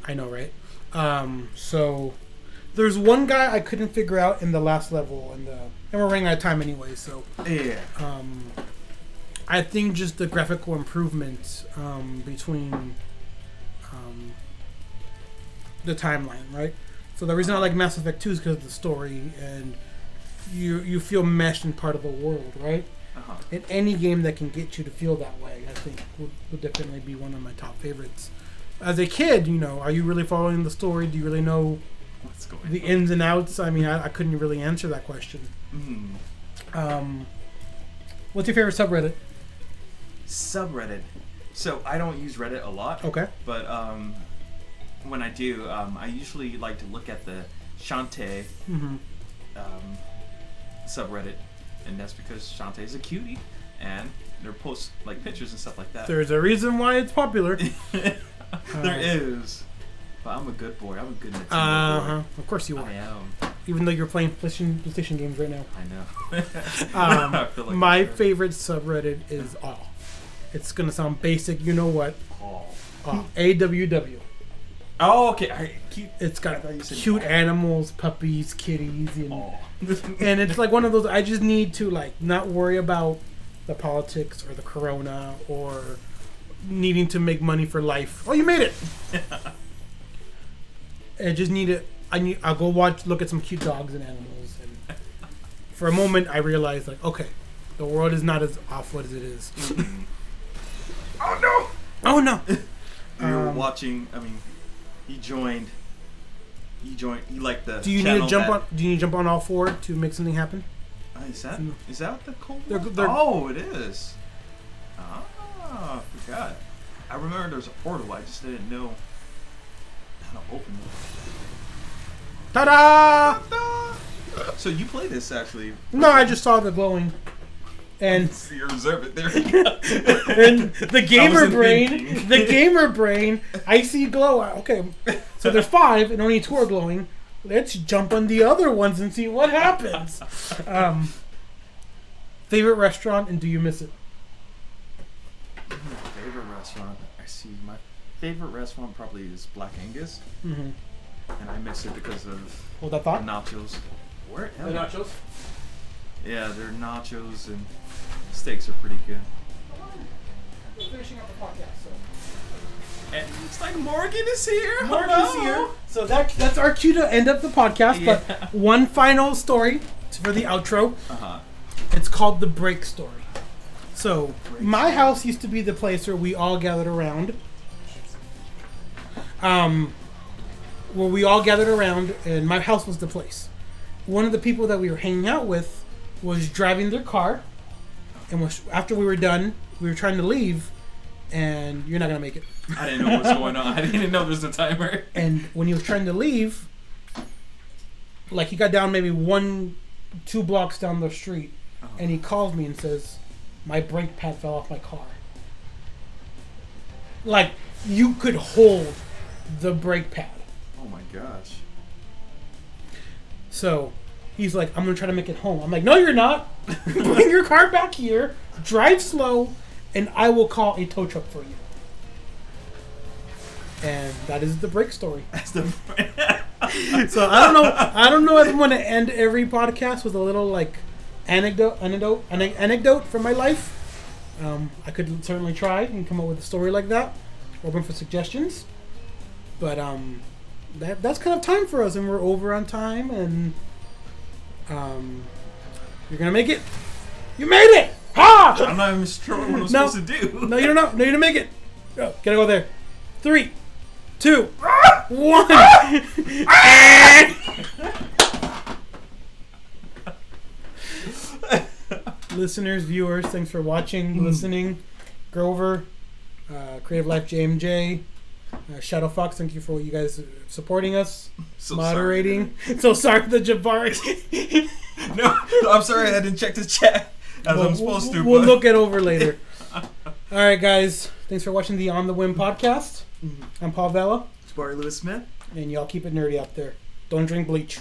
I know, right? So there's one guy I couldn't figure out in the last level, and we're running out of time anyway, so yeah. I think just the graphical improvement between the timeline, right? So the reason I like Mass Effect 2 is because of the story, and you feel meshed in part of a world, right? Uh-huh. And any game that can get you to feel that way, I think, would definitely be one of my top favorites. As a kid, are you really following the story? Do you really know what's going the ins and outs? I mean, I couldn't really answer that question. Mm. What's your favorite subreddit? Subreddit. So I don't use Reddit a lot. Okay. But when I do, I usually like to look at the Shantae subreddit, and that's because Shantae is a cutie, and they post pictures and stuff like that. There's a reason why it's popular. There is. But I'm a good boy. I'm a good Nintendo boy. Of course you are. I am. Even though you're playing PlayStation games right now. I know. I feel my favorite subreddit is Aw. It's gonna sound basic. You know what? Aw. AWW. Oh, okay. It's got cute animals, puppies, kitties, and it's one of those. I just need to not worry about the politics or the corona or needing to make money for life. Oh, you made it! I just need it. I'll go look at some cute dogs and animals, and for a moment I realized okay, the world is not as awful as it is. Oh no! You were watching. I mean, you joined. You like the. Do you need to jump on? Do you need to jump on all four to make something happen? Is that what the cold? It is. I forgot. I remember there was a portal. I just didn't know how to open it. Ta-da! So you play this actually? No, I just saw the glowing. And you reserve it there. And the gamer brain, I see glow. Okay, so there's 5 and only 2 are glowing. Let's jump on the other ones and see what happens. Favorite restaurant, and do you miss it? Favorite restaurant. I see. My favorite restaurant probably is Black Angus, and I miss it because of the nachos. Where? The nachos? Yeah, their nachos and steaks are pretty good. We're finishing up the podcast, so. And it's Morgan is here. Morgan's here. So that's our cue to end up the podcast. Yeah. But one final story for the outro. Uh-huh. It's called the break story. So my house used to be the place where we all gathered around. And my house was the place. One of the people that we were hanging out with was driving their car, and after we were done, we were trying to leave, and you're not gonna make it. I didn't know what was going on. I didn't know there was a timer. And when he was trying to leave, he got down maybe 1-2 blocks down the street, and he calls me and says, my brake pad fell off my car. Like, you could hold the brake pad. Oh my gosh. So he's like, I'm going to try to make it home. I'm like, no, you're not. Bring your car back here, drive slow, and I will call a tow truck for you. And that is the brake story. That's the. So I don't know if I'm going to end every podcast with a little like anecdote from my life. I could certainly try and come up with a story like that. Open for suggestions. But that's kind of time for us, and we're over on time, and you're gonna make it. You made it! Ha! I'm not even sure what I'm supposed to do. No, you don't know. No, you didn't make it. Oh, gotta go there. 3, 2, 1. Listeners, viewers, thanks for watching, listening. Grover, Creative Life JMJ, Shadow Fox, thank you for you guys supporting us, moderating. So sorry, the Jabari. No, I'm sorry I didn't check the chat as I'm supposed to. We'll look it over later. All right, guys, thanks for watching the On the Whim podcast. I'm Paul Vella. Spyro Lewis Smith. And y'all keep it nerdy out there. Don't drink bleach.